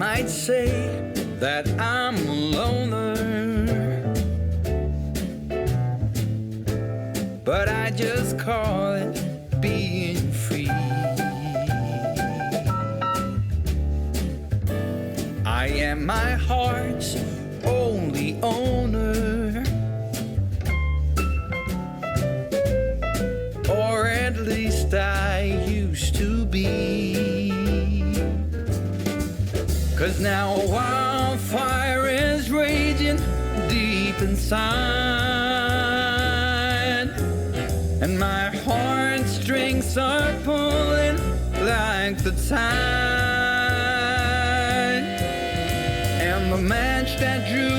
might say that I'm a loner, but I just call it being free. I am my heart's only owner, or at least I used to be. 'Cause now a wildfire is raging deep inside, and my heartstrings are pulling like the tide. And the match that drew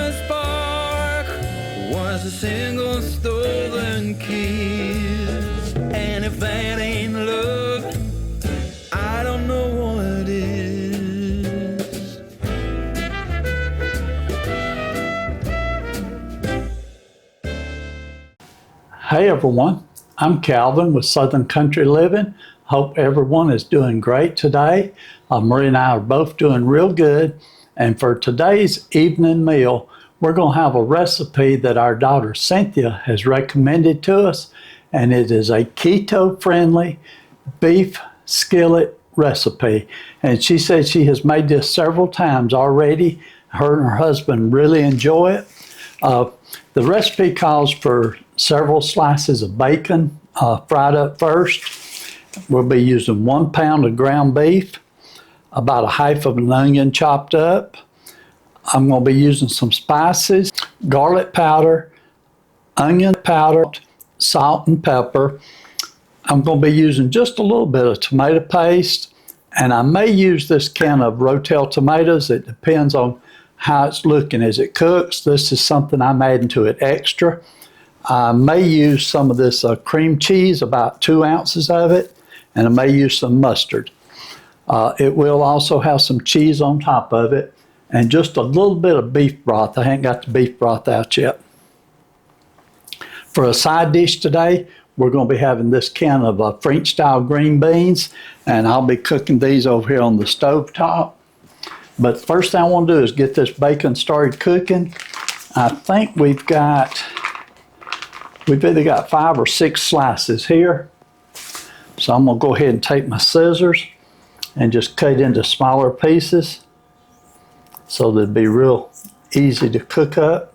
a spark was a single stolen kiss. And if that ain't love, I don't know what is. Hey everyone, I'm Calvin with Southern Country Living. Hope everyone is doing great today. Marie and I are both doing real good. And for today's evening meal, we're going to have a recipe that our daughter Cynthia has recommended to us. And it is a keto-friendly beef skillet recipe. And she said she has made this several times already. Her and her husband really enjoy it. The recipe calls for several slices of bacon fried up first. We'll be using 1 pound of ground beef, about a half of an onion chopped up. I'm going to be using some spices, garlic powder, onion powder, salt and pepper. I'm going to be using just a little bit of tomato paste, and I may use this can of Rotel tomatoes. It depends on how it's looking as it cooks. This is something I'm adding to it extra. I may use some of this cream cheese, about 2 ounces of it, and I may use some mustard. It will also have some cheese on top of it, and just a little bit of beef broth. I haven't got the beef broth out yet. For a side dish today, we're going to be having this can of French style green beans, and I'll be cooking these over here on the stove top. But the first thing I want to do is get this bacon started cooking. I think we've either got 5 or 6 slices here. So I'm going to go ahead and take my scissors and just cut it into smaller pieces so that it'll be real easy to cook up.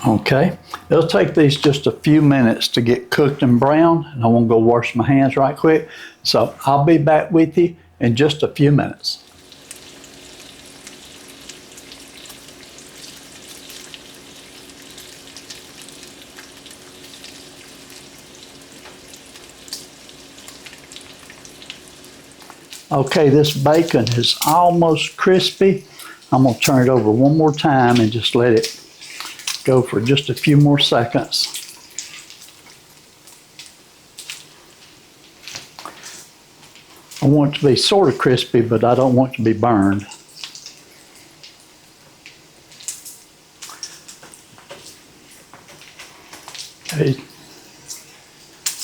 Okay, it'll take these just a few minutes to get cooked and brown, and I want to go wash my hands right quick. So I'll be back with you in just a few minutes. Okay, this bacon is almost crispy. I'm going to turn it over one more time and just let it go for just a few more seconds. I want it to be sort of crispy, but I don't want it to be burned. Okay,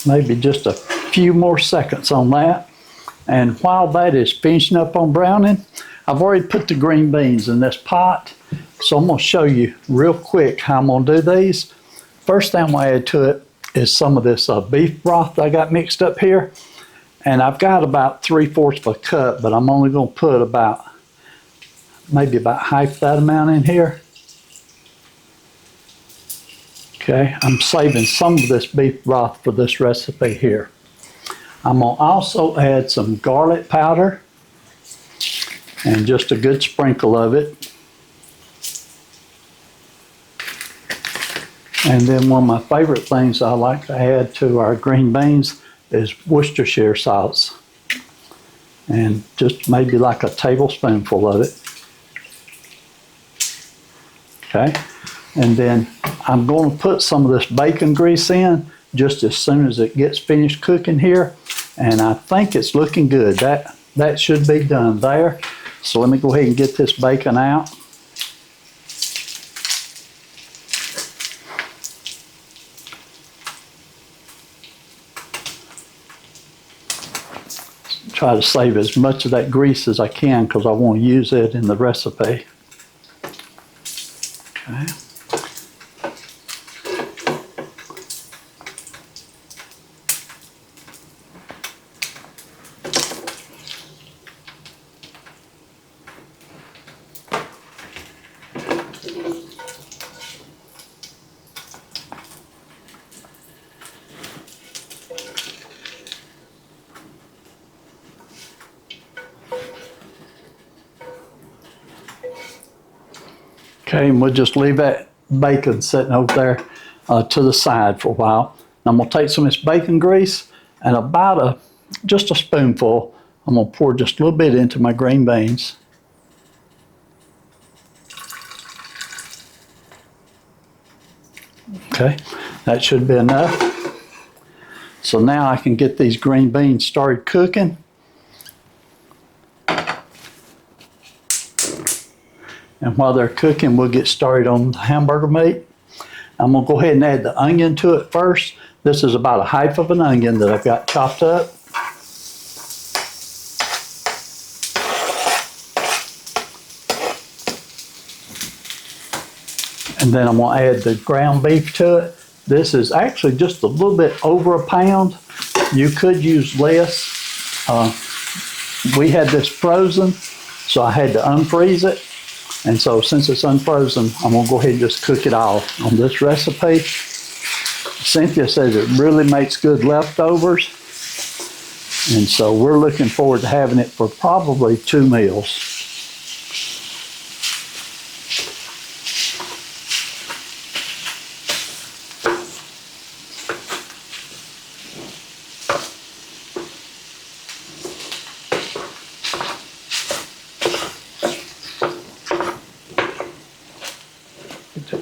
maybe just a few more seconds on that. And while that is finishing up on browning, I've already put the green beans in this pot. So I'm going to show you real quick how I'm going to do these. First thing I'm going to add to it is some of this beef broth that I got mixed up here. And I've got about 3/4 of a cup, but I'm only going to put maybe about half that amount in here. Okay, I'm saving some of this beef broth for this recipe here. I'm going to also add some garlic powder and just a good sprinkle of it. And then one of my favorite things I like to add to our green beans is Worcestershire sauce. And just maybe like a tablespoonful of it. Okay. And then I'm going to put some of this bacon grease in just as soon as it gets finished cooking here. And I think it's looking good. That should be done there. So let me go ahead and get this bacon out. try to save as much of that grease as I can because I want to use it in the recipe. Okay. Okay, and we'll just leave that bacon sitting over there to the side for a while. I'm going to take some of this bacon grease and about just a spoonful, I'm going to pour just a little bit into my green beans. Okay, that should be enough. So now I can get these green beans started cooking. And while they're cooking, we'll get started on the hamburger meat. I'm going to go ahead and add the onion to it first. This is about a half of an onion that I've got chopped up. And then I'm going to add the ground beef to it. This is actually just a little bit over a pound. You could use less. We had this frozen, so I had to unfreeze it. And so since it's unfrozen, I'm going to go ahead and just cook it all on this recipe. Cynthia says it really makes good leftovers. And so we're looking forward to having it for probably 2 meals.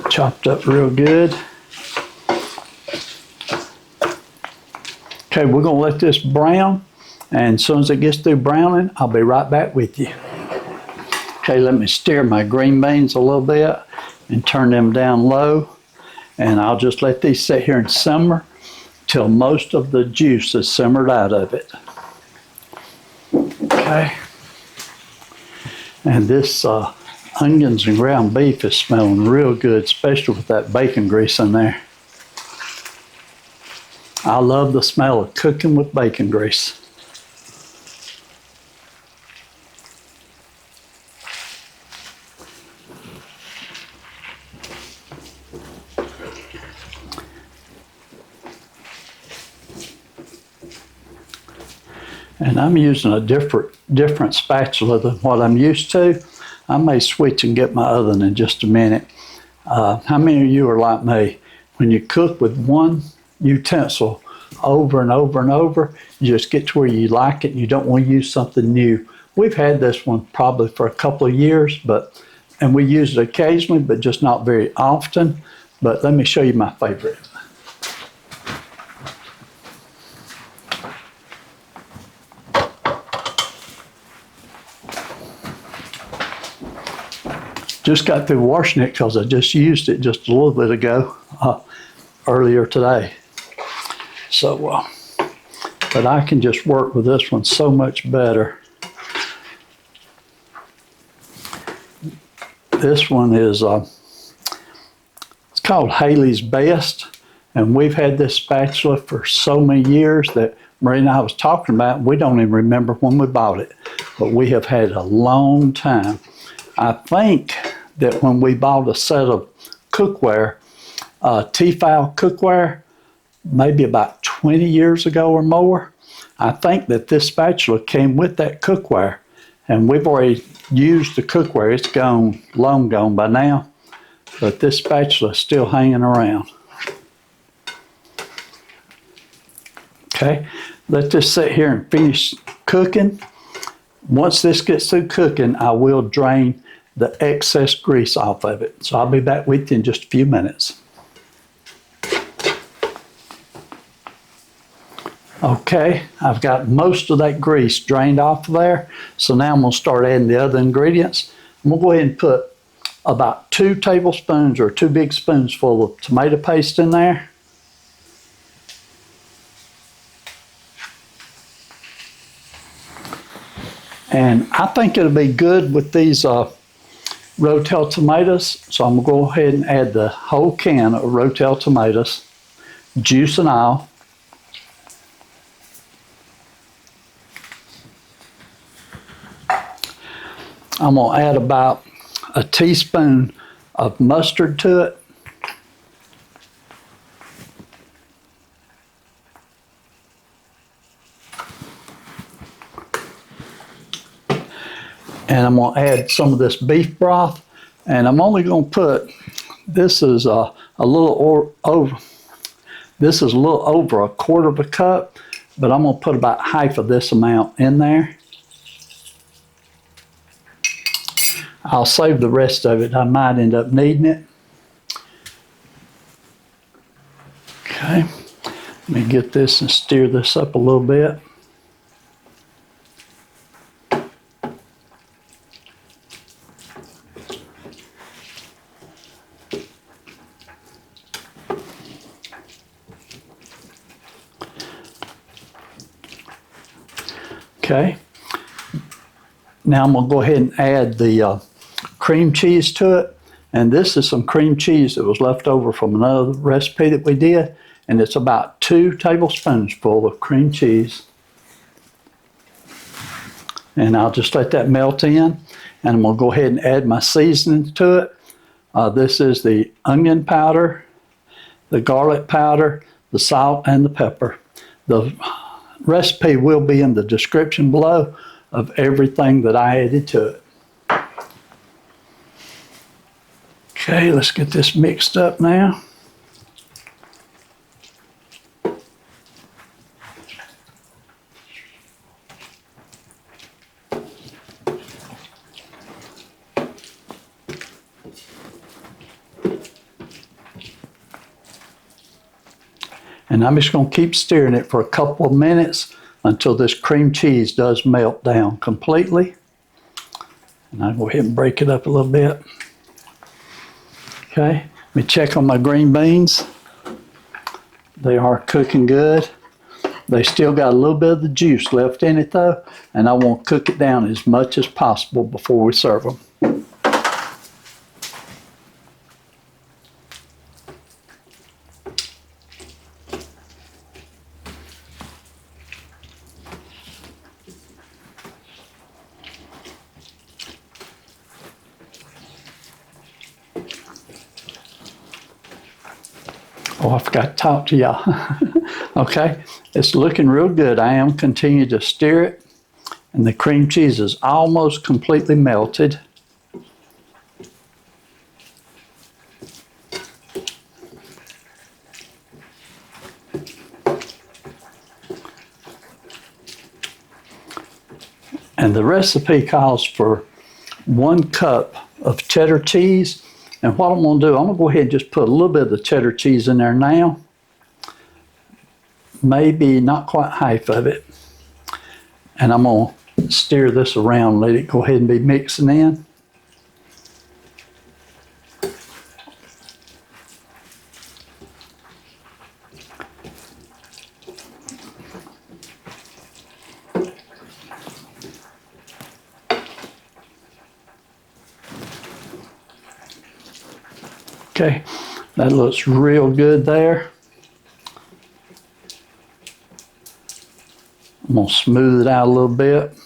Chopped up real good. Okay, we're going to let this brown, and as soon as it gets through browning, I'll be right back with you. Okay, let me stir my green beans a little bit and turn them down low, and I'll just let these sit here and simmer till most of the juice is simmered out of it. Okay, and this onions and ground beef is smelling real good, especially with that bacon grease in there. I love the smell of cooking with bacon grease. And I'm using a different spatula than what I'm used to. I may switch and get my other one in just a minute. How many of you are like me? When you cook with one utensil over and over and over, you just get to where you like it and you don't want to use something new. We've had this one probably for a couple of years, and we use it occasionally, but just not very often. But let me show you my favorite. Just got through washing it because I just used it just a little bit ago, earlier today. So, but I can just work with this one so much better. This one is, it's called Haley's Best, and we've had this spatula for so many years that Marie and I was talking about, we don't even remember when we bought it, but we have had a long time. I think that when we bought a set of cookware, Tefal cookware, maybe about 20 years ago or more, I think that this spatula came with that cookware. And we've already used the cookware. It's gone, long gone by now, but this spatula is still hanging around. Okay, let this sit here and finish cooking. Once this gets through cooking, I will drain the excess grease off of it. So I'll be back with you in just a few minutes. Okay, I've got most of that grease drained off of there. So now I'm going to start adding the other ingredients. I'm going to go ahead and put about 2 tablespoons or 2 big spoons full of tomato paste in there. And I think it'll be good with these Rotel tomatoes. So I'm going to go ahead and add the whole can of Rotel tomatoes, juice and all. I'm going to add about a teaspoon of mustard to it. And I'm going to add some of this beef broth. And I'm only going to put, this is a little over a quarter of a cup, but I'm going to put about half of this amount in there. I'll save the rest of it. I might end up needing it. Okay, let me get this and stir this up a little bit. Okay, now I'm going to go ahead and add the cream cheese to it. And this is some cream cheese that was left over from another recipe that we did. And it's about 2 tablespoons full of cream cheese. And I'll just let that melt in. And I'm going to go ahead and add my seasoning to it. This is the onion powder, the garlic powder, the salt, and the pepper. The recipe will be in the description below of everything that I added to it. Okay, let's get this mixed up now. And I'm just going to keep stirring it for a couple of minutes until this cream cheese does melt down completely. And I'll go ahead and break it up a little bit. Okay, let me check on my green beans. They are cooking good. They still got a little bit of the juice left in it though, and I want to cook it down as much as possible before we serve them. Oh, I forgot to talk to y'all. Okay, it's looking real good. I am continuing to stir it, and the cream cheese is almost completely melted. And the recipe calls for 1 cup of cheddar cheese. And what I'm going to do, I'm going to go ahead and just put a little bit of the cheddar cheese in there now. Maybe not quite half of it. And I'm going to stir this around, let it go ahead and be mixing in. Okay, that looks real good there. I'm going to smooth it out a little bit.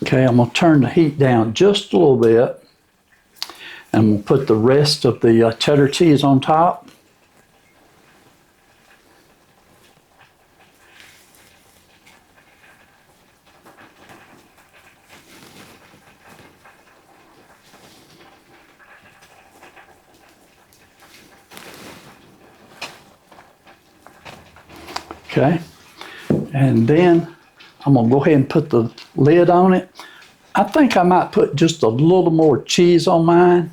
Okay, I'm going to turn the heat down just a little bit. And I'm going to put the rest of the cheddar cheese on top. Okay, and then I'm going to go ahead and put the lid on it. I think I might put just a little more cheese on mine.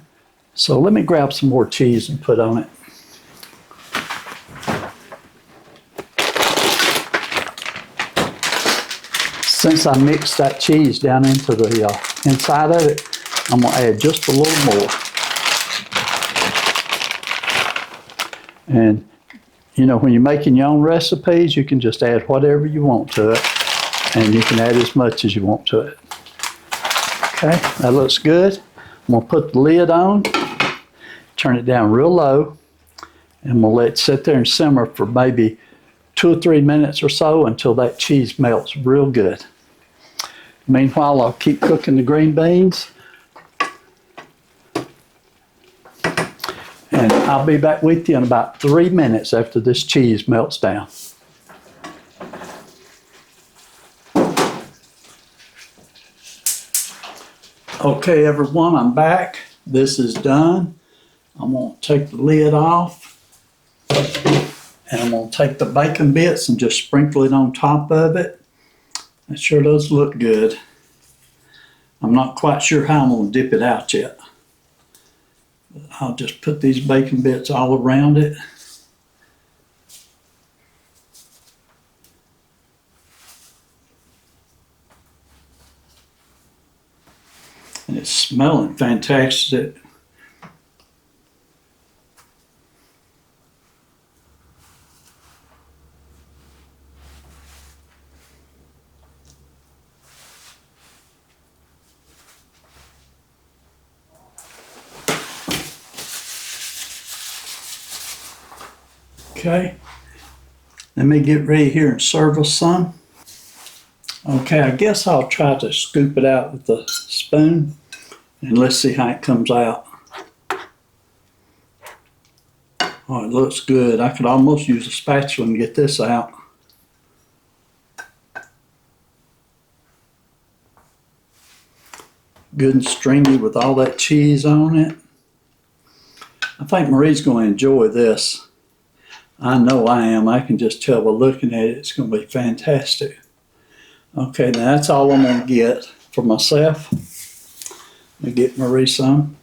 So let me grab some more cheese and put on it. Since I mixed that cheese down into the inside of it, I'm going to add just a little more. And, you know, when you're making your own recipes, you can just add whatever you want to it. And you can add as much as you want to it. Okay, that looks good. I'm going to put the lid on, turn it down real low, and we'll let it sit there and simmer for maybe 2 or 3 minutes or so until that cheese melts real good. Meanwhile, I'll keep cooking the green beans. And I'll be back with you in about 3 minutes after this cheese melts down. Okay, everyone, I'm back. This is done. I'm going to take the lid off. And I'm going to take the bacon bits and just sprinkle it on top of it. It sure does look good. I'm not quite sure how I'm going to dip it out yet. I'll just put these bacon bits all around it. And it's smelling fantastic. Okay, let me get ready here and serve us some. Okay, I guess I'll try to scoop it out with the spoon and let's see how it comes out. Oh, it looks good. I could almost use a spatula and get this out. Good and stringy with all that cheese on it. I think Marie's going to enjoy this. I know I am. I can just tell by looking at it, it's going to be fantastic. Okay, now that's all I'm going to get for myself. Let me get Marie some.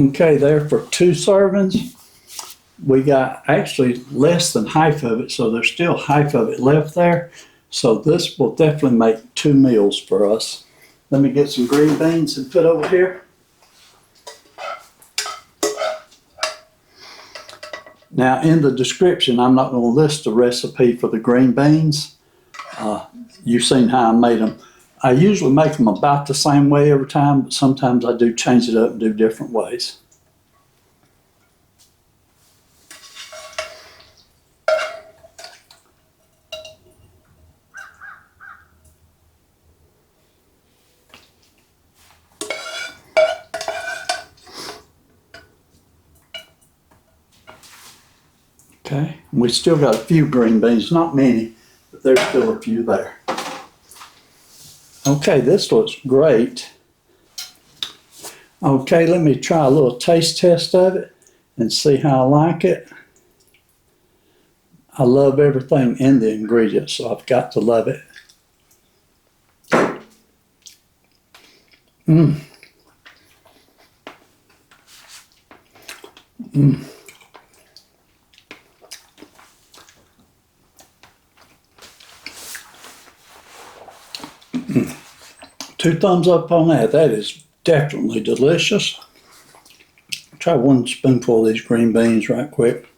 Okay, there for 2 servings. We got actually less than half of it, so there's still half of it left there. So this will definitely make 2 meals for us. Let me get some green beans and put over here. Now in the description, I'm not going to list the recipe for the green beans. You've seen how I made them. I usually make them about the same way every time, but sometimes I do change it up and do different ways. Okay, we still got a few green beans, not many, but there's still a few there. Okay, this looks great. Okay, let me try a little taste test of it and see how I like it. I love everything in the ingredients, so I've got to love it. Mmm. Mmm. 2 thumbs up on that. That is definitely delicious. Try 1 spoonful of these green beans right quick.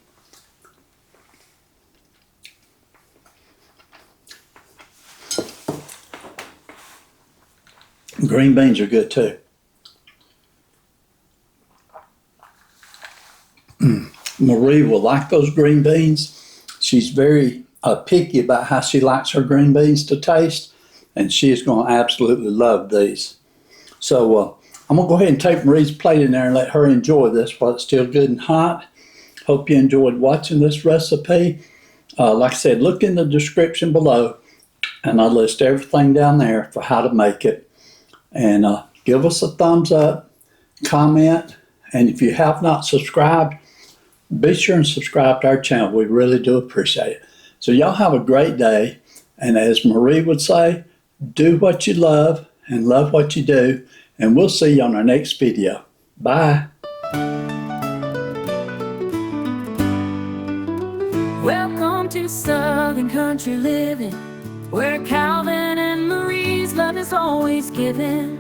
Green beans are good too. Marie will like those green beans. She's very picky about how she likes her green beans to taste. And she is going to absolutely love these. So I'm going to go ahead and take Marie's plate in there and let her enjoy this while it's still good and hot. Hope you enjoyed watching this recipe. Like I said, look in the description below and I'll list everything down there for how to make it. And give us a thumbs up, comment, and if you have not subscribed, Be sure and subscribe to our channel. We really do appreciate it. So y'all have a great day. And as Marie would say, do what you love and love what you do. And we'll see you on our next video. Bye. Welcome to Southern Country Living, where Calvin and Marie's love is always given.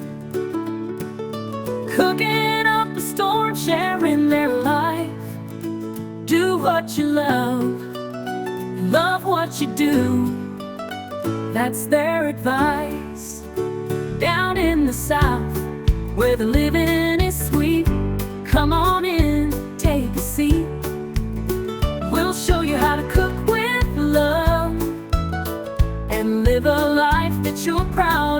Cooking up a storm, sharing their life. Do what you love what you do. That's their advice. Down in the South, where the living is sweet, come on in, take a seat. We'll show you how to cook with love and live a life that you're proud of.